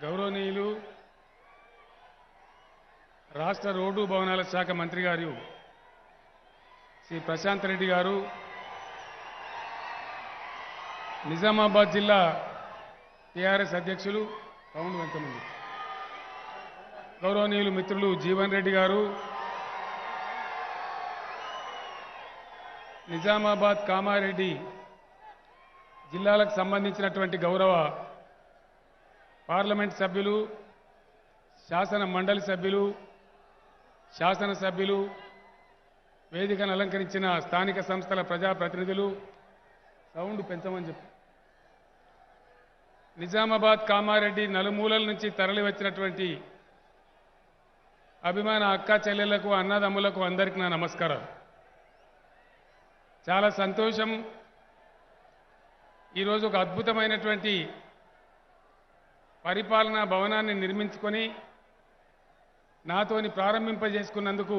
గౌరవనీయులు రాష్ట్ర రోడ్డు భవనాల శాఖ మంత్రి గారు శ్రీ ప్రశాంత్ రెడ్డి గారు, నిజామాబాద్ జిల్లా టీఆర్ఎస్ అధ్యక్షులు పవన్ వెంకమంది, గౌరవనీయులు మిత్రులు జీవన్ రెడ్డి గారు, నిజామాబాద్ కామారెడ్డి జిల్లాలకు సంబంధించినటువంటి గౌరవ పార్లమెంట్ సభ్యులు, శాసన మండలి సభ్యులు, శాసనసభ్యులు, వేదికను అలంకరించిన స్థానిక సంస్థల ప్రజాప్రతినిధులు, సౌండ్ పెంచమని చెప్పు, నిజామాబాద్ కామారెడ్డి నలుమూలల నుంచి తరలి వచ్చినటువంటి అభిమాన అక్క చెల్లెళ్లకు, అన్నదమ్ములకు అందరికీ నా నమస్కారాలు. చాలా సంతోషం. ఈరోజు ఒక అద్భుతమైనటువంటి పరిపాలనా భవనాన్ని నిర్మించుకొని నాతోని ప్రారంభింపజేసుకున్నందుకు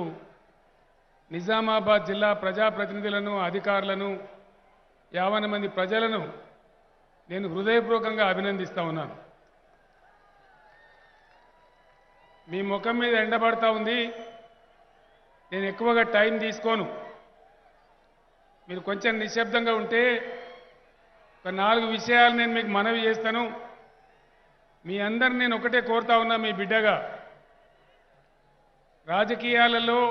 నిజామాబాద్ జిల్లా ప్రజాప్రతినిధులను, అధికారులను, 50 మంది ప్రజలను నేను హృదయపూర్వకంగా అభినందిస్తా ఉన్నాను. మీ ముఖం మీద ఎండబడతా ఉంది. నేను ఎక్కువగా టైం తీసుకోను. మీరు కొంచెం నిశ్శబ్దంగా ఉంటే ఒక 4 విషయాలు నేను మీకు మనవి చేస్తాను. మీ అందరిని నేను ఒకటే కోరుతా ఉన్నా, మీ బిడ్డగా రాజకీయాలలో,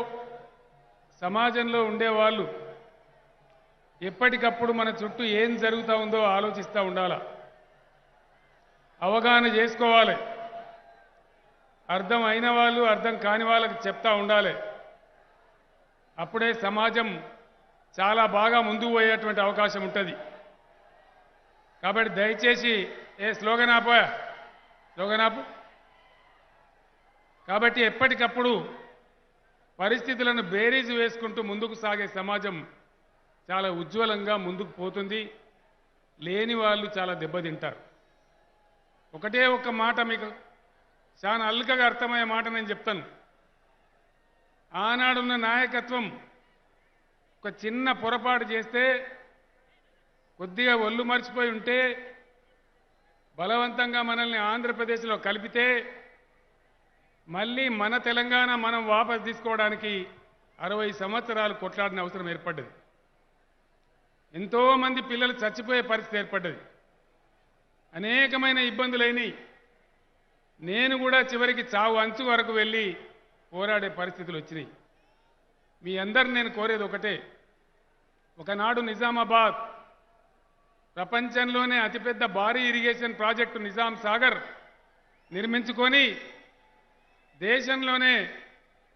సమాజంలో ఉండేవాళ్ళు ఎప్పటికప్పుడు మన చుట్టూ ఏం జరుగుతూ ఉందో ఆలోచిస్తూ ఉండాలి, అవగాహన చేసుకోవాలి. అర్థం అయిన వాళ్ళు, అర్థం కాని వాళ్ళకి చెప్తా ఉండాలి. అప్పుడే సమాజం చాలా బాగా ముందుకు పోయేటువంటి అవకాశం ఉంటుంది. కాబట్టి దయచేసి స్లోగన్ ఆపు. కాబట్టి ఎప్పటికప్పుడు పరిస్థితులను బేరీజు వేసుకుంటూ ముందుకు సాగే సమాజం చాలా ఉజ్వలంగా ముందుకు పోతుంది. లేని వాళ్ళు చాలా దెబ్బతింటారు. ఒకటే ఒక్క మాట మీకు చాలా అల్కగా అర్థమయ్యే మాట నేను చెప్తాను. ఆనాడున్న నాయకత్వం ఒక చిన్న పొరపాటు చేస్తే, కొద్దిగా ఒళ్ళు మర్చిపోయి ఉంటే, బలవంతంగా మనల్ని ఆంధ్రప్రదేశ్లో కలిపితే మళ్ళీ మన తెలంగాణ మనం వాపసు తీసుకోవడానికి 60 సంవత్సరాలు కొట్లాడిన అవసరం ఏర్పడ్డది. ఎంతోమంది పిల్లలు చచ్చిపోయే పరిస్థితి ఏర్పడ్డది. అనేకమైన ఇబ్బందులైనవి. నేను కూడా చివరికి చావు అంచు వరకు వెళ్ళి పోరాడే పరిస్థితులు వచ్చినాయి. మీ అందరిని నేను కోరేది ఒకటే, ఒకనాడు నిజామాబాద్ ప్రపంచంలోనే అతిపెద్ద భారీ ఇరిగేషన్ ప్రాజెక్టు నిజాం సాగర్ నిర్మించుకొని దేశంలోనే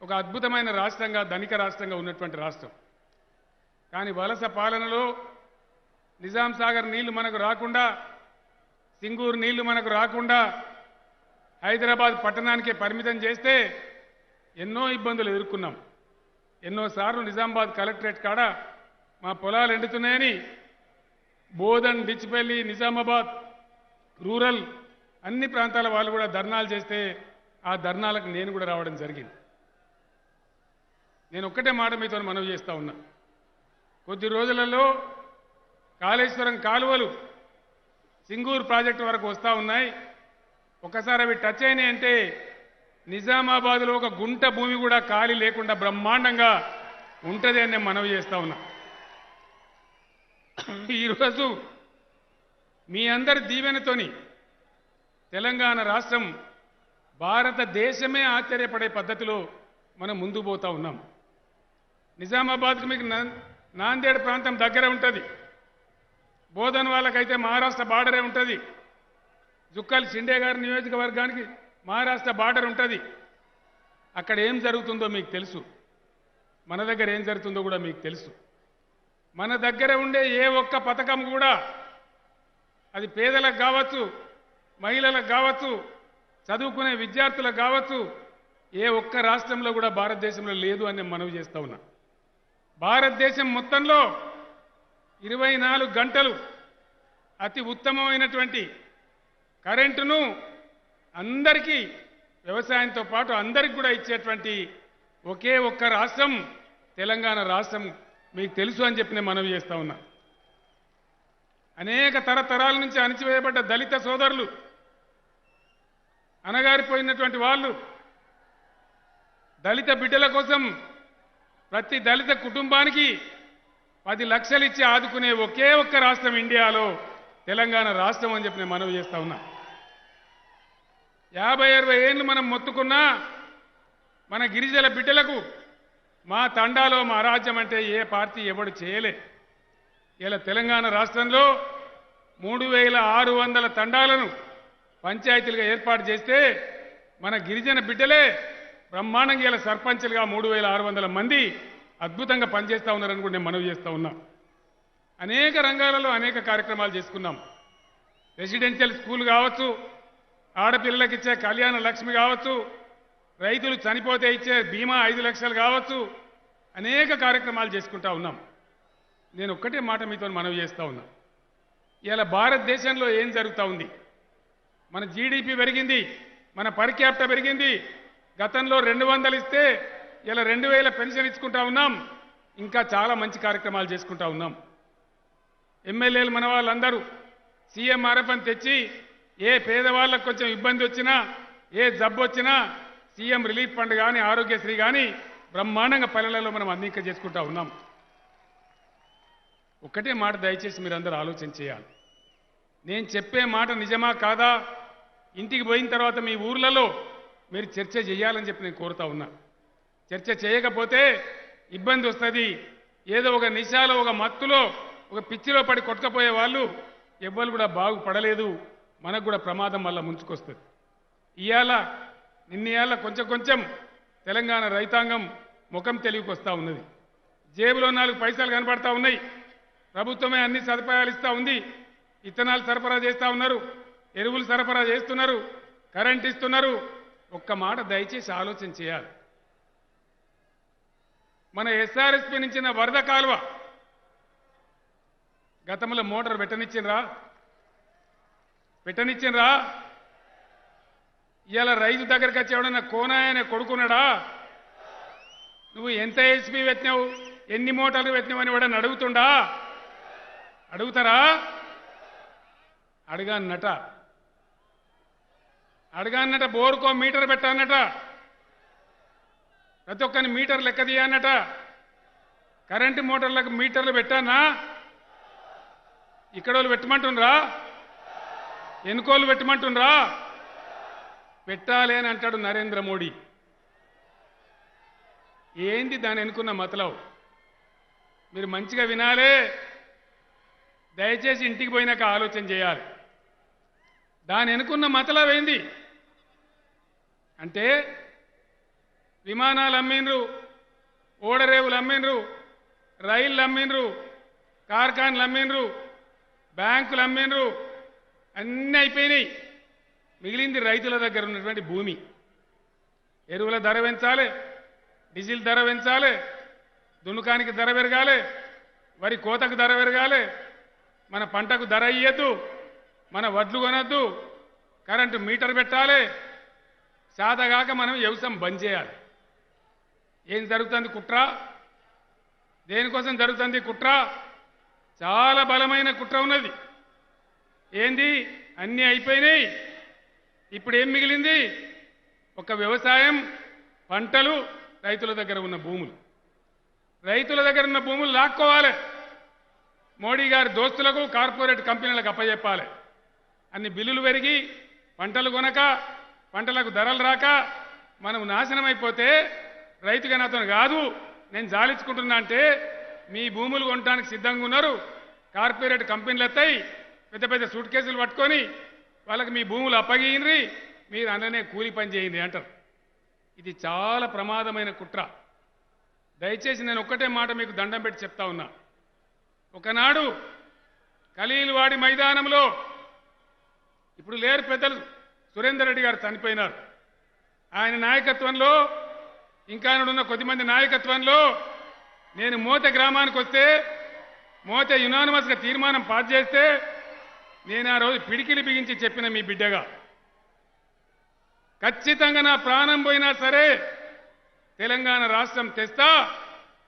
ఒక అద్భుతమైన రాష్ట్రంగా, ధనిక రాష్ట్రంగా ఉన్నటువంటి రాష్ట్రం. కానీ వలస పాలనలో నిజాం సాగర్ నీళ్లు మనకు రాకుండా, సింగూరు నీళ్లు మనకు రాకుండా హైదరాబాద్ పట్టణానికే పరిమితం చేస్తే ఎన్నో ఇబ్బందులు ఎదుర్కొన్నాం. ఎన్నోసార్లు నిజామాబాద్ కలెక్టరేట్ కాడ మా పొలాలు ఎండుతున్నాయని బోధన్, డిచ్పల్లి, నిజామాబాద్ రూరల్ అన్ని ప్రాంతాల వాళ్ళు కూడా ధర్నాలు చేస్తే ఆ ధర్నాలకు నేను కూడా రావడం జరిగింది. నేను ఒక్కటే మాట మీతో మనవి చేస్తా ఉన్నా. కొద్ది రోజులలో కాళేశ్వరం కాలువలు సింగూరు ప్రాజెక్టు వరకు వస్తూ ఉన్నాయి. ఒకసారి అవి టచ్ అయినాయి అంటే నిజామాబాద్లో ఒక గుంట భూమి కూడా ఖాళీ లేకుండా బ్రహ్మాండంగా ఉంటుంది అని నేను మనవి చేస్తా ఉన్నా. ఈరోజు మీ అందరి దీవెనతోని తెలంగాణ రాష్ట్రం భారతదేశమే ఆశ్చర్యపడే పద్ధతిలో మనం ముందుకు పోతా ఉన్నాం. నిజామాబాద్కు మీకు నాందేడ్ ప్రాంతం దగ్గర ఉంటుంది. బోధన్ వాళ్ళకైతే మహారాష్ట్ర బార్డరే ఉంటుంది. జుక్కల్ షిండే గారి నియోజకవర్గానికి మహారాష్ట్ర బార్డర్ ఉంటుంది. అక్కడ ఏం జరుగుతుందో మీకు తెలుసు, మన దగ్గర ఏం జరుగుతుందో కూడా మీకు తెలుసు. మన దగ్గర ఉండే ఏ ఒక్క పథకం కూడా అది పేదలకు కావచ్చు, మహిళలకు కావచ్చు, చదువుకునే విద్యార్థులకు కావచ్చు, ఏ ఒక్క రాష్ట్రంలో కూడా భారతదేశంలో లేదు అని నేను మనవి చేస్తా ఉన్నా. భారతదేశం మొత్తంలో 24 గంటలు అతి ఉత్తమమైనటువంటి కరెంటును అందరికీ, వ్యవసాయంతో పాటు అందరికి కూడా ఇచ్చేటువంటి ఒకే ఒక్క రాష్ట్రం తెలంగాణ రాష్ట్రం. మీకు తెలుసు అని చెప్పి నేను మనవి చేస్తా ఉన్నా. అనేక తరతరాల నుంచి అణచివేయబడ్డ దళిత సోదరులు అనగారిపోయినటువంటి వాళ్ళు దళిత బిడ్డల కోసం ప్రతి దళిత కుటుంబానికి 10 లక్షలు ఇచ్చి ఆదుకునే ఒకే ఒక్క రాష్ట్రం ఇండియాలో తెలంగాణ రాష్ట్రం అని చెప్పి నేను మనవి చేస్తా ఉన్నా. 50-60 ఏళ్ళు మనం మొత్తుకున్నా మన గిరిజన బిడ్డలకు మా తండాలో మా రాజ్యం అంటే ఏ పార్టీ ఎవడు చేయలే. ఇలా తెలంగాణ రాష్ట్రంలో 3600 తండాలను పంచాయతీలుగా ఏర్పాటు చేస్తే మన గిరిజన బిడ్డలే బ్రహ్మాండంగా ఇలా సర్పంచులుగా 3600 మంది అద్భుతంగా పనిచేస్తూ ఉన్నారని కూడా నేను మనవి చేస్తూ ఉన్నా. అనేక రంగాలలో అనేక కార్యక్రమాలు చేసుకున్నాం. రెసిడెన్షియల్ స్కూల్ కావచ్చు, ఆడపిల్లలకు ఇచ్చే కళ్యాణ లక్ష్మి కావచ్చు, రైతులు చనిపోతే ఇచ్చే బీమా 5 లక్షలు కావచ్చు, అనేక కార్యక్రమాలు చేసుకుంటా ఉన్నాం. నేను ఒక్కటే మాట మీతో మనవి చేస్తూ ఉన్నా. ఇలా భారతదేశంలో ఏం జరుగుతూ ఉంది? మన జీడిపి పెరిగింది, మన పర్ క్యాపిటా పెరిగింది. గతంలో 200 ఇస్తే ఇలా 2000 పెన్షన్ ఇచ్చుకుంటా ఉన్నాం. ఇంకా చాలా మంచి కార్యక్రమాలు చేసుకుంటా ఉన్నాం. ఎమ్మెల్యేలు మన వాళ్ళందరూ సీఎంఆర్ఎఫ్ అని తెచ్చి ఏ పేదవాళ్ళకు కొంచెం ఇబ్బంది వచ్చినా, ఏ జబ్బు వచ్చినా సీఎం రిలీఫ్ ఫండ్ కానీ, ఆరోగ్యశ్రీ కానీ బ్రహ్మాండంగా పల్లెలలో మనం అందింక చేసుకుంటా ఉన్నాం. ఒక్కటే మాట దయచేసి మీరందరూ ఆలోచన చేయాలి. నేను చెప్పే మాట నిజమా కాదా ఇంటికి పోయిన తర్వాత మీ ఊర్లలో మీరు చర్చ చేయాలని చెప్పి నేను కోరుతా ఉన్నా. చర్చ చేయకపోతే ఇబ్బంది వస్తుంది. ఏదో ఒక నిశాలో, ఒక మత్తులో, ఒక పిచ్చిలో పడి కొట్టుకపోయే వాళ్ళు ఎవ్వరు కూడా బాగుపడలేదు. మనకు కూడా ప్రమాదం వల్ల ముంచుకొస్తుంది. నిన్నయాల కొంచెం కొంచెం తెలంగాణ రైతాంగం ముఖం తెలివికి వస్తూ ఉన్నది. జేబులో 4 పైసలు కనబడతా ఉన్నాయి. ప్రభుత్వమే అన్ని సదుపాయాలు ఇస్తూ ఉంది. ఇత్తనాలు సరఫరా చేస్తూ ఉన్నారు, ఎరువులు సరఫరా చేస్తున్నారు, కరెంట్ ఇస్తున్నారు. ఒక్క మాట దయచేసి ఆలోచన చేయాలి. మన ఎస్ఆర్ఎస్పీ నుంచి వరద కాలువ గతంలో మోటార్ పెట్టనిచ్చిండ్రా? ఇవాళ రైతు దగ్గరికి వచ్చి ఎవడన్నా కోనాయనే కొడుకున్నాడా? నువ్వు ఎంత హెచ్పీ పెట్టినావు, ఎన్ని మోటార్లు పెట్టినావు అని వాడని అడుగుతుండా? అడుగుతారా? అడగానట బోరుకో మీటర్ పెట్టానట, ప్రతి ఒక్కరిని మీటర్ లెక్క తీయన్నట. కరెంటు మోటార్లకు మీటర్లు పెట్టానా? ఇక్కడోళ్ళు పెట్టమంటుండ్రా? ఎన్నికోళ్ళు పెట్టమంటుండ్రా? పెట్టాలి అని అంటాడు నరేంద్ర మోడీ. ఏంది దాని ఎన్నుకున్న మతలవు? మీరు మంచిగా వినాలే. దయచేసి ఇంటికి పోయినాక ఆలోచన చేయాలి. దాని ఎన్నుకున్న మతలవు ఏంది అంటే విమానాలు అమ్మిండ్రు, ఓడరేవులు అమ్మిండ్రు, రైళ్లు అమ్మిండ్రు, కార్ఖాన్లు అమ్మిండ్రు, బ్యాంకులు అమ్మిండ్రు, అన్నీ అయిపోయినాయి. మిగిలింది రైతుల దగ్గర ఉన్నటువంటి భూమి. ఎరువుల ధర పెంచాలి, డీజిల్ ధర పెంచాలి, దున్నుకానికి ధర పెరగాలి, వరి కోతకు ధర పెరగాలి, మన పంటకు ధర ఇయ్యద్దు, మన వడ్లు కొనద్దు, కరెంటు మీటర్ పెట్టాలి. సాదగాక మనం వ్యవసాయం బంద్ చేయాలి. ఏం జరుగుతుంది కుట్ర? దేనికోసం జరుగుతుంది కుట్ర? చాలా బలమైన కుట్ర ఉన్నది. ఏంది? అన్నీ అయిపోయినాయి. ఇప్పుడు ఏం మిగిలింది? ఒక వ్యవసాయం, పంటలు, రైతుల దగ్గర ఉన్న భూములు. రైతుల దగ్గర ఉన్న భూములు లాక్కోవాలి. మోడీ గారి దోస్తులకు, కార్పొరేట్ కంపెనీలకు అప్పచెప్పాలి. అన్ని బిల్లులు పెరిగి పంటలు కొనక, పంటలకు ధరలు రాక మనం నాశనం అయిపోతే రైతుగా నాతో కాదు నేను జాలించుకుంటున్నా అంటే మీ భూములు కొనడానికి సిద్ధంగా ఉన్నారు. కార్పొరేట్ కంపెనీలు వస్తాయి, పెద్ద పెద్ద సూట్ కేసులు పట్టుకొని వాళ్ళకి మీ భూములు అప్పగియండి, మీరు అందులోనే కూలి పని చేయండి అంటారు. ఇది చాలా ప్రమాదమైన కుట్ర. దయచేసి నేను ఒక్కటే మాట మీకు దండం పెట్టి చెప్తా ఉన్నా. ఒకనాడు ఖలీల్వాడి మైదానంలో, ఇప్పుడు లేరు పెద్దలు, సురేందర్ రెడ్డి గారు చనిపోయినారు. ఆయన నాయకత్వంలో, ఇంకా ఉన్న కొద్దిమంది నాయకత్వంలో నేను మోత గ్రామానికి వస్తే, మోత యునానిమస్గా తీర్మానం పాస్ చేస్తే నేను ఆ రోజు పిడికిలి బిగించి చెప్పిన మీ బిడ్డగా, ఖచ్చితంగా నా ప్రాణం పోయినా సరే తెలంగాణ రాష్ట్రం తెస్తా,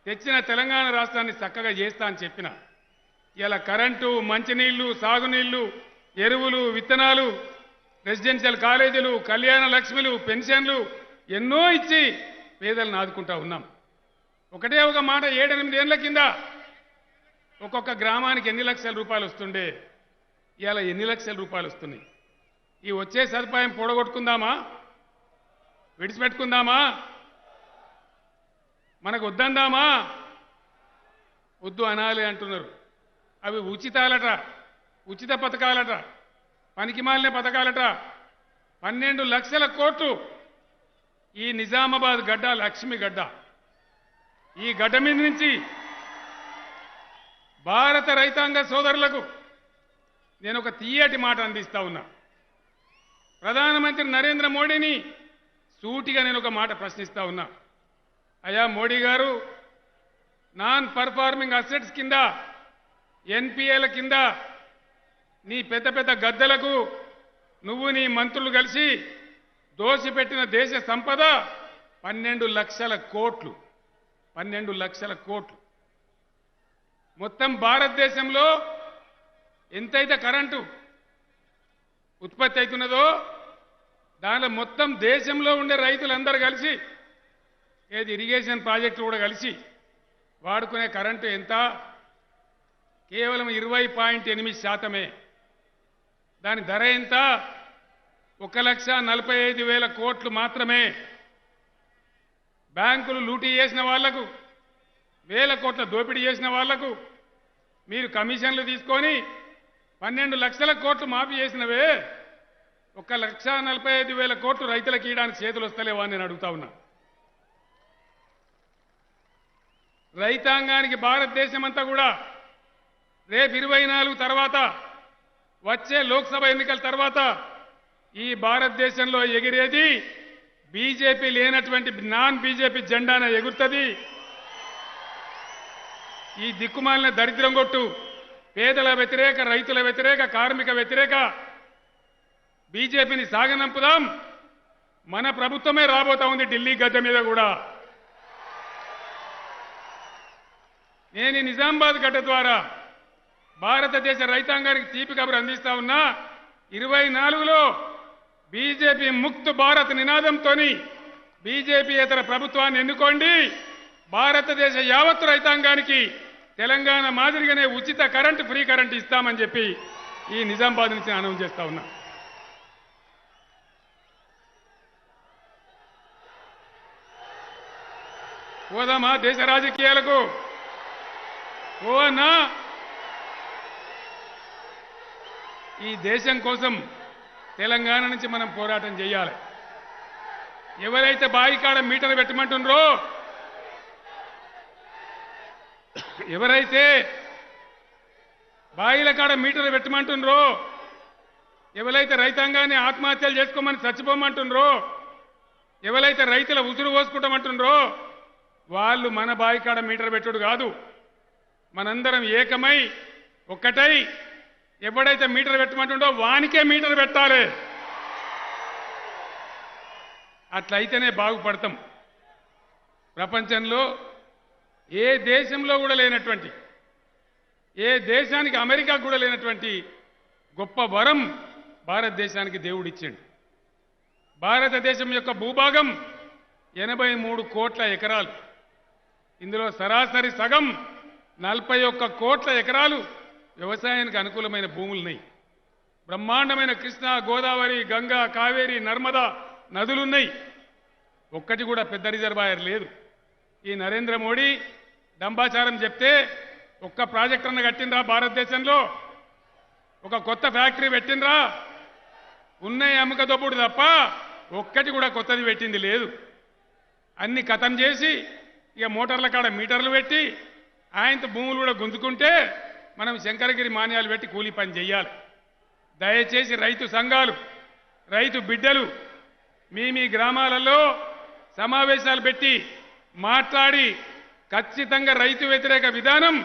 తెచ్చిన తెలంగాణ రాష్ట్రాన్ని చక్కగా చేస్తా అని చెప్పిన. ఇలా కరెంటు, మంచినీళ్లు, సాగునీళ్లు, ఎరువులు, విత్తనాలు రెసిడెన్షియల్ కాలేజీలు, కళ్యాణ లక్ష్మిలు, పెన్షన్లు ఎన్నో ఇచ్చి పేదలను ఆదుకుంటా ఉన్నాం. ఒకటే ఒక మాట, 7-8 ఏళ్ల కింద ఒక్కొక్క గ్రామానికి ఎన్ని లక్షల రూపాయలు వస్తుండే, ఇవాళ ఎన్ని లక్షల రూపాయలు వస్తున్నాయి? ఈ వచ్చే సదుపాయం పొడగొట్టుకుందామా, విడిచిపెట్టుకుందామా, మనకు వద్దందామా? వద్దు అనాలి అంటున్నారు. అవి ఉచితాలట, ఉచిత పథకాలట, పనికిమాలిన పథకాలట. 12 లక్షల కోట్లు ఈ నిజామాబాద్ గడ్డ, లక్ష్మి గడ్డ, ఈ గడ్డ మీద నుంచి భారత రైతాంగ సోదరులకు నేను ఒక తీయటి మాట అందిస్తా ఉన్నా. ప్రధానమంత్రి నరేంద్ర మోడీని సూటిగా నేను ఒక మాట ప్రశ్నిస్తా ఉన్నా. అయ్యా మోడీ గారు, నాన్ పర్ఫార్మింగ్ అసెట్స్ కింద, ఎన్పిఏల కింద నీ పెద్ద పెద్ద గద్దలకు నువ్వు నీ మంత్రులు కలిసి దోసిపెట్టిన దేశ సంపద 12 లక్షల కోట్లు. 12 లక్షల కోట్లు. మొత్తం భారతదేశంలో ఎంతైతే కరెంటు ఉత్పత్తి అవుతున్నదో దానిలో మొత్తం దేశంలో ఉండే రైతులందరూ కలిసి, ఏది ఇరిగేషన్ ప్రాజెక్టులు కూడా కలిసి వాడుకునే కరెంటు ఎంత? కేవలం 20.8%. దాని ధర ఎంత? 1,45,000 కోట్లు మాత్రమే. బ్యాంకులు లూటీ చేసిన వాళ్లకు, వేల కోట్ల దోపిడీ చేసిన వాళ్లకు మీరు కమిషన్లు తీసుకొని 12 లక్షల కోట్లు మాఫీ చేసినవే, 1,45,000 కోట్లు రైతులకు ఇవ్వడానికి చేతులు వస్తలేవా అని నేను అడుగుతా ఉన్నా. రైతాంగానికి భారతదేశం అంతా కూడా రేపు 24 తర్వాత వచ్చే లోక్సభ ఎన్నికల తర్వాత ఈ భారతదేశంలో ఎగిరేది బీజేపీ లేనటువంటి నాన్ బీజేపీ జెండాన ఎగురుతుంది. ఈ దిక్కుమాలిన దరిద్రం కొట్టు పేదల వ్యతిరేక, రైతుల వ్యతిరేక, కార్మిక వ్యతిరేక బీజేపీని సాగనంపుదాం. మన ప్రభుత్వమే రాబోతా ఉంది ఢిల్లీ గద్దె మీద కూడా. నేను ఈ నిజామాబాద్ గడ్డ ద్వారా భారతదేశ రైతాంగానికి తీపి కబురు అందిస్తా ఉన్నా. 24లో బీజేపీ ముక్త్ భారత్ నినాదంతో బీజేపీయేతర ప్రభుత్వాన్ని ఎన్నుకోండి. భారతదేశ యావత్తు రైతాంగానికి తెలంగాణ మాదిరిగానే ఉచిత కరెంటు, ఫ్రీ కరెంటు ఇస్తామని చెప్పి ఈ నిజామాబాద్ నుంచి అనౌన్స్ చేస్తా ఉన్నా. పోదామా దేశ రాజకీయాలకు? పోవన్నా? ఈ దేశం కోసం తెలంగాణ నుంచి మనం పోరాటం చేయాలి. ఎవరైతే బాయికాడ మీటర్ పెట్టమంటున్నారో, ఎవరైతే బాయిల కాడ మీటర్ పెట్టమంటున్నారో, ఎవరైతే రైతాంగాన్ని ఆత్మహత్యలు చేసుకోమని చచ్చిపోమంటున్నారో, ఎవరైతే రైతుల ఉసురు పోసుకుంటామంటున్నారో వాళ్ళు మన బాయికాడ మీటర్ పెట్టుడు కాదు. మనందరం ఏకమై ఒక్కటై ఎవడైతే మీటర్ పెట్టమంటుండో వానికే మీటర్ పెట్టాలి. అట్లయితేనే బాగుపడతాం. ప్రపంచంలో ఏ దేశంలో కూడా లేనటువంటి, ఏ దేశానికి, అమెరికా కూడా లేనటువంటి గొప్ప వరం భారతదేశానికి దేవుడిచ్చిండు. భారతదేశం యొక్క భూభాగం 83 కోట్ల ఎకరాలు. ఇందులో సరాసరి సగం 41 కోట్ల ఎకరాలు వ్యవసాయానికి అనుకూలమైన భూములున్నాయి. బ్రహ్మాండమైన కృష్ణా, గోదావరి, గంగా, కావేరి, నర్మదా నదులున్నాయి. ఒక్కటి కూడా పెద్ద రిజర్వాయర్ లేదు. ఈ నరేంద్ర మోడీ డంబాచారం చెప్తే ఒక్క ప్రాజెక్ట్ అన్న కట్టినరా భారతదేశంలో? ఒక కొత్త ఫ్యాక్టరీ పెట్టినరా? ఉన్నాయి అమ్మక దొప్పుడు తప్ప ఒక్కటి కూడా కొత్తది పెట్టింది లేదు. అన్ని ఖతం చేసి ఇక మోటార్ల కాడ మీటర్లు పెట్టి ఆయనతో భూములు కూడా గుంజుకుంటే మనం శంకరగిరి మాన్యాలు పెట్టి కూలీ పని చేయాలి. దయచేసి రైతు సంఘాలు, రైతు బిడ్డలు మీ గ్రామాలలో సమావేశాలు పెట్టి మాట్లాడి ఖచ్చితంగా రైతు వ్యతిరేక విధానం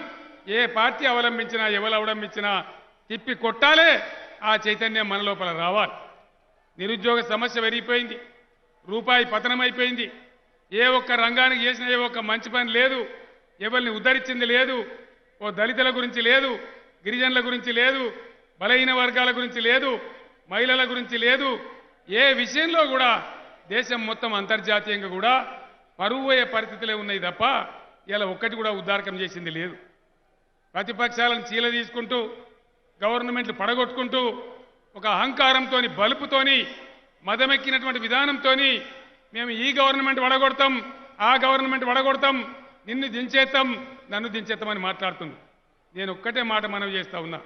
ఏ పార్టీ అవలంబించినా, ఎవరు అవలంబించినా తిప్పి కొట్టాలే. ఆ చైతన్యం మన లోపల రావాలి. నిరుద్యోగ సమస్య పెరిగిపోయింది, రూపాయి పతనమైపోయింది. ఏ ఒక్క రంగానికి చేసిన ఏ ఒక్క మంచి పని లేదు, ఎవరిని ఉద్ధరించింది లేదు. ఓ దళితుల గురించి లేదు, గిరిజనుల గురించి లేదు, బలహీన వర్గాల గురించి లేదు. మహిళల గురించి లేదు, ఏ విషయంలో కూడా దేశం మొత్తం అంతర్జాతీయంగా కూడా పరువు అయ్యే పరిస్థితులే ఉన్నాయి తప్ప ఇలా ఒక్కటి కూడా ఉద్ధారకం చేసింది లేదు. ప్రతిపక్షాలను చీల తీసుకుంటూ గవర్నమెంట్లు పడగొట్టుకుంటూ ఒక అహంకారంతోని బలుపుతోని మదమెక్కినటువంటి విధానంతోని మేము ఈ గవర్నమెంట్ వడగొడతాం, ఆ గవర్నమెంట్ వడగొడతాం, నిన్ను దించేస్తాం, నన్ను దించేస్తామని మాట్లాడుతుంది. నేను ఒక్కటే మాట మనవి చేస్తా ఉన్నా.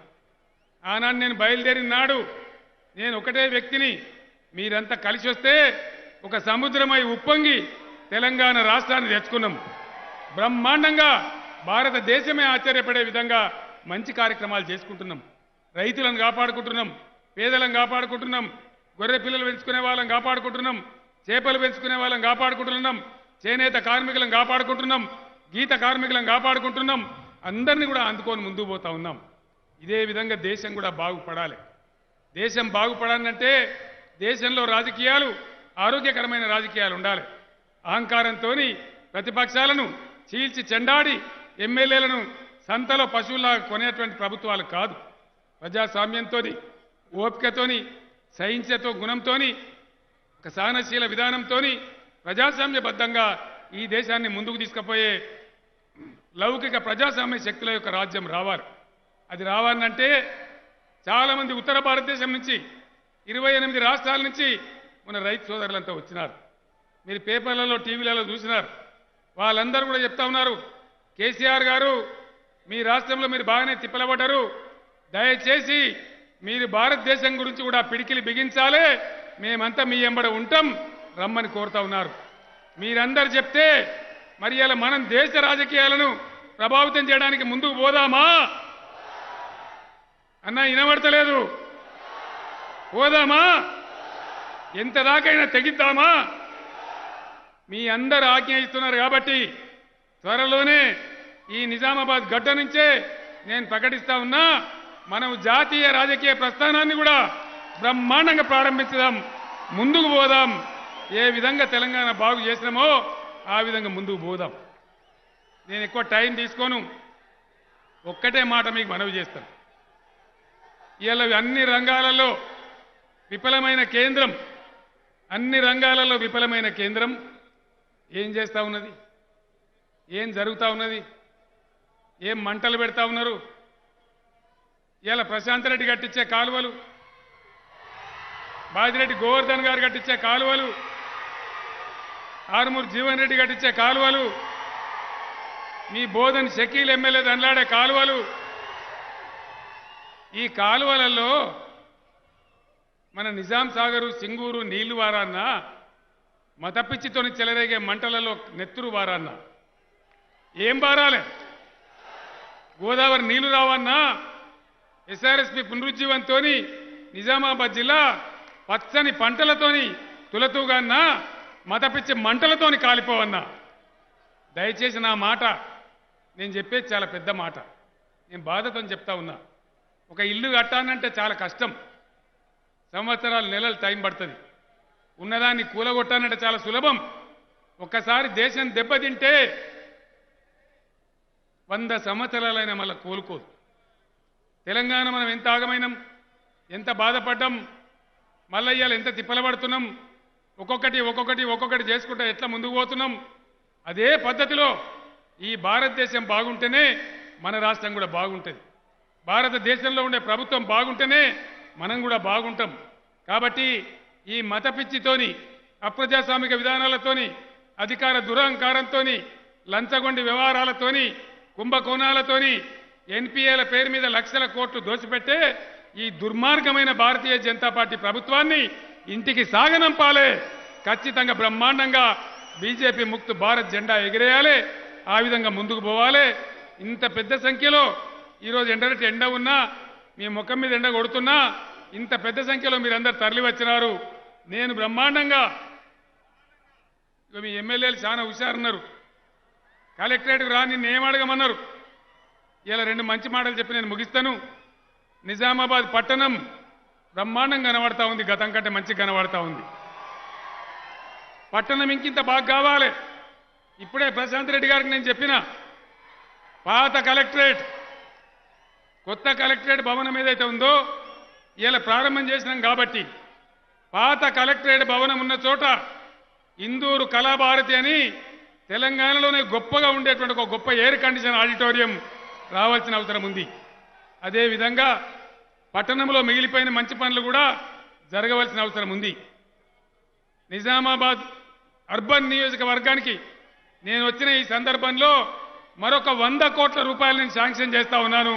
ఆనాడు నేను బయలుదేరిన నాడు నేను ఒకటే వ్యక్తిని, మీరంతా కలిసి వస్తే ఒక సముద్రమై ఉప్పొంగి తెలంగాణ రాష్ట్రాన్ని తెచ్చుకున్నాం. బ్రహ్మాండంగా భారతదేశమే ఆశ్చర్యపడే విధంగా మంచి కార్యక్రమాలు చేసుకుంటున్నాం. రైతులను కాపాడుకుంటున్నాం, పేదలను కాపాడుకుంటున్నాం, గొర్రె పిల్లలు పెంచుకునే వాళ్ళని కాపాడుకుంటున్నాం, చేపలు పెంచుకునే వాళ్ళని కాపాడుకుంటున్నాం, చేనేత కార్మికులను కాపాడుకుంటున్నాం, గీత కార్మికులను కాపాడుకుంటున్నాం. అందరినీ కూడా అందుకొని ముందుకు పోతా ఉన్నాం. ఇదే విధంగా దేశం కూడా బాగుపడాలి. దేశం బాగుపడాలంటే దేశంలో రాజకీయాలు ఆరోగ్యకరమైన రాజకీయాలు ఉండాలి. అహంకారంతో ప్రతిపక్షాలను చీల్చి చెండాడి ఎమ్మెల్యేలను సంతలో పశువులాగా కొనేటువంటి ప్రభుత్వాలు కాదు. ప్రజాస్వామ్యంతో, ఓపికతోని, సహించతో గుణంతోని, ఒక సహనశీల విధానంతో ప్రజాస్వామ్యబద్ధంగా ఈ దేశాన్ని ముందుకు తీసుకుపోయే లౌకిక ప్రజాస్వామ్య శక్తుల యొక్క రాజ్యం రావాలి. అది రావాలంటే చాలామంది ఉత్తర భారతదేశం నుంచి 28 రాష్ట్రాల నుంచి మన రైతు సోదరులంతా వచ్చినారు. మీరు పేపర్లలో టీవీలలో చూసినారు. వాళ్ళందరూ కూడా చెప్తా ఉన్నారు, కేసీఆర్ గారు మీ రాష్ట్రంలో మీరు బాగానే తిప్పలబడ్డారు, దయచేసి మీరు భారతదేశం గురించి కూడా పిడికిలి బిగించాలి, మేమంతా మీ ఎంబడ ఉంటాం రమ్మని కోరుతా ఉన్నారు. మీరందరూ చెప్తే మరి ఇలా మనం దేశ రాజకీయాలను ప్రభావితం చేయడానికి ముందుకు పోదామా అన్నా? వినబడతలేదు. పోదామా? ఎంత దాకైనా తెగిద్దామా? మీ అందరు ఆజ్ఞ ఇస్తున్నారు కాబట్టి త్వరలోనే ఈ నిజామాబాద్ గడ్డ నుంచే నేను ప్రకటిస్తా ఉన్నా, మనం జాతీయ రాజకీయ ప్రస్థానాన్ని కూడా బ్రహ్మాండంగా ప్రారంభించుదాం, ముందుకు పోదాం. ఏ విధంగా తెలంగాణ బాగు చేసినామో ఆ విధంగా ముందుకు పోదాం. నేను ఎక్కువ టైం తీసుకోను, ఒక్కటే మాట మీకు మనవి చేస్తాను. ఇవాళ అన్ని రంగాలలో విఫలమైన కేంద్రం, అన్ని రంగాలలో విఫలమైన కేంద్రం ఏం చేస్తూ ఉన్నది? ఏం జరుగుతూ ఉన్నది? ఏం మంటలు పెడతా ఉన్నారు? ఇవాళ ప్రశాంత్ రెడ్డి కట్టించే కాలువలు, బాజిరెడ్డి గోవర్ధన్ గారు కట్టించే కాలువలు, ఆరుమూరు జీవన్ రెడ్డి కట్టించే కాలువలు, మీ బోధన్ షకీల్ ఎమ్మెల్యే దండ్లాడే కాలువలు, ఈ కాలువలలో మన నిజాం సాగరు, సింగూరు నీళ్లు వారాన్న, మతపిచ్చితోని చెలరేగే మంటలలో నెత్తురు వారాన్న, ఏం బారాలే? గోదావరి నీళ్లు రావన్నా, ఎస్ఆర్ఎస్పి పునరుజ్జీవంతో నిజామాబాద్ జిల్లా పచ్చని పంటలతోని తులతూగాన్నా, మతపిచ్చి మంటలతోని కాలిపోవన్నా. దయచేసి నా మాట నేను చెప్పేది చాలా పెద్ద మాట, నేను బాధతో చెప్తా ఉన్నా. ఒక ఇల్లు కట్టానంటే చాలా కష్టం, సంవత్సరాలు నెలలు టైం పడుతుంది. ఉన్నదాన్ని కూలగొట్టానంటే చాలా సులభం. ఒక్కసారి దేశం దెబ్బతింటే 100 సంవత్సరాలైనా మళ్ళీ కోలుకోదు. తెలంగాణ మనం ఎంత ఆగమైనాం, ఎంత బాధపడ్డాం, మళ్ళీ ఇవాళ ఎంత తిప్పలబడుతున్నాం, ఒక్కొక్కటి చేసుకుంటా ఎట్లా ముందుకు పోతున్నాం. అదే పద్ధతిలో ఈ భారతదేశం బాగుంటేనే మన రాష్ట్రం కూడా బాగుంటుంది. భారతదేశంలో ఉండే ప్రభుత్వం బాగుంటేనే మనం కూడా బాగుంటాం. కాబట్టి ఈ మత పిచ్చితోని, అప్రజాస్వామిక విధానాలతోని, అధికార దురహంకారంతోని, లంచగొండి వ్యవహారాలతోని, కుంభకోణాలతోని, ఎన్పిఏల పేరు మీద లక్షల కోట్లు దోచిపెట్టే ఈ దుర్మార్గమైన భారతీయ జనతా పార్టీ ప్రభుత్వాన్ని ఇంటికి సాగనంపాలే. ఖచ్చితంగా బ్రహ్మాండంగా బీజేపీ ముక్త్ భారత్ జెండా ఎగిరేయాలి. ఆ విధంగా ముందుకు పోవాలి. ఇంత పెద్ద సంఖ్యలో ఈరోజు ఎండ ఉన్నా, మీ ముఖం మీద ఎండ కొడుతున్నా, ఇంత పెద్ద సంఖ్యలో మీరందరూ తరలి వచ్చినారు. నేను బ్రహ్మాండంగా, మీ ఎమ్మెల్యేలు చాలా హుషారున్నారు, కలెక్టరేట్కు రా నిన్ను ఏం అడగమన్నారు. ఇలా 2 మంచి మాటలు చెప్పి నేను ముగిస్తాను. నిజామాబాద్ పట్టణం బ్రహ్మాండంగా కనబడతా ఉంది, గతం కంటే మంచి కనబడతా ఉంది. పట్టణం ఇంకింత బాగా కావాలి. ఇప్పుడే ప్రశాంత్ రెడ్డి గారికి నేను చెప్పిన, పాత కలెక్టరేట్ కొత్త కలెక్టరేట్ భవనం ఏదైతే ఉందో ఇలా ప్రారంభం చేసినాం కాబట్టి పాత కలెక్టరేట్ భవనం ఉన్న చోట ఇందూరు కళాభారతి అని తెలంగాణలోనే గొప్పగా ఉండేటువంటి ఒక గొప్ప ఎయిర్ కండిషన్ ఆడిటోరియం రావాల్సిన అవసరం ఉంది. అదేవిధంగా పట్టణంలో మిగిలిపోయిన మంచి పనులు కూడా జరగవలసిన అవసరం ఉంది. నిజామాబాద్ అర్బన్ నియోజకవర్గానికి నేను వచ్చిన ఈ సందర్భంలో మరొక 100 కోట్ల రూపాయలు నేను శాంక్షన్ చేస్తా ఉన్నాను.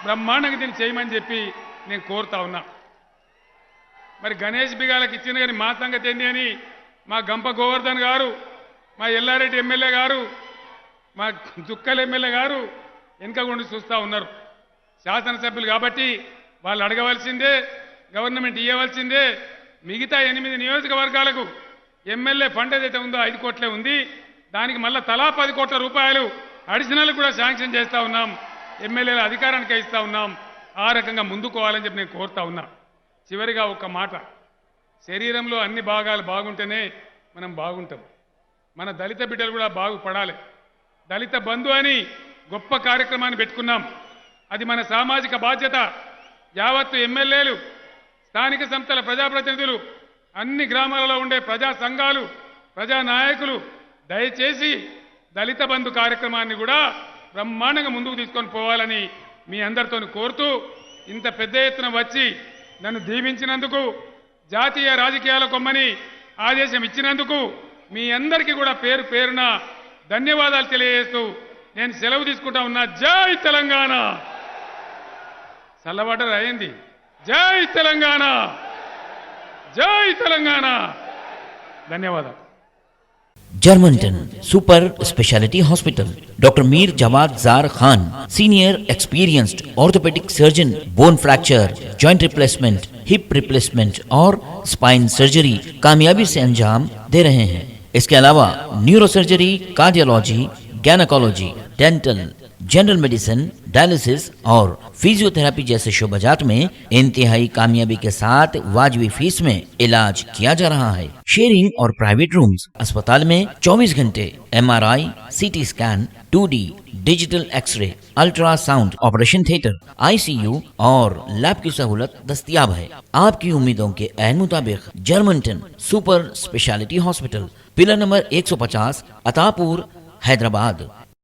బ్రహ్మాండంగా దీన్ని చేయమని చెప్పి నేను కోరుతా ఉన్నా. మరి గణేష్ బిగాలకు ఇచ్చిన కానీ మా సంగతి ఏంటి అని మా గంప గోవర్ధన్ గారు, మా ఎల్లారెడ్డి ఎమ్మెల్యే గారు, మా చుక్కల ఎమ్మెల్యే గారు వెనుకగుండి చూస్తూ ఉన్నారు. శాసనసభ్యులు కాబట్టి వాళ్ళు అడగవలసిందే, గవర్నమెంట్ ఇవ్వవలసిందే. మిగతా 8 నియోజకవర్గాలకు ఎమ్మెల్యే ఫండ్ ఏదైతే ఉందో 5 కోట్లే ఉంది. దానికి మళ్ళీ తలా 10 కోట్ల రూపాయలు అడిషనల్ కూడా శాంక్షన్ చేస్తూ ఉన్నాం. ఎమ్మెల్యేల అధికారానికే ఇస్తూ ఉన్నాం. ఆ రకంగా ముందుకోవాలని చెప్పి నేను కోరుతా ఉన్నా. చివరిగా ఒక మాట, శరీరంలో అన్ని భాగాలు బాగుంటేనే మనం బాగుంటాం. మన దళిత బిడ్డలు కూడా బాగుపడాలి. దళిత బంధు అని గొప్ప కార్యక్రమాన్ని పెట్టుకున్నాం. అది మన సామాజిక బాధ్యత. యావత్తు ఎమ్మెల్యేలు, స్థానిక సంస్థల ప్రజాప్రతినిధులు, అన్ని గ్రామాలలో ఉండే ప్రజా సంఘాలు, ప్రజా నాయకులు దయచేసి దళిత బంధు కార్యక్రమాన్ని కూడా బ్రహ్మాండంగా ముందుకు తీసుకొని పోవాలని మీ అందరితో కోరుతూ, ఇంత పెద్ద ఎత్తున వచ్చి నన్ను దీవించినందుకు, జాతీయ రాజకీయాల కొమ్మని ఆదేశం ఇచ్చినందుకు మీ అందరికీ కూడా పేరు పేరున ధన్యవాదాలు తెలియజేస్తూ నేను సెలవు తీసుకుంటా ఉన్నా. జై తెలంగాణ. చల్లబడ్డ అయింది. జై తెలంగాణ, జై తెలంగాణ. ధన్యవాదాలు. Germantown Super Speciality Hospital. Dr. Mir Jawad Zar Khan, Senior Experienced Orthopedic Surgeon, Bone Fracture, Joint Replacement, Hip Replacement और Spine Surgery कामयाबी से अंजाम दे रहे हैं. इसके अलावा neuro surgery, cardiology, gynaecology, dental, general medicine, dialysis और फिजियोथेरेपी जैसे शोबाजात में इंतहाई कामयाबी के साथ वाजबी फीस में इलाज किया जा रहा है. शेयरिंग और प्राइवेट रूम्स. अस्पताल में 24 घंटे MRI, CT scan, 2D digital x-ray, ultrasound, operation theatre, ICU और लैब की सहूलत दस्तयाब है. आपकी उम्मीदों के ऐन मुताबिक Germanten super speciality hospital, pillar number 150, Attapur, Hyderabad.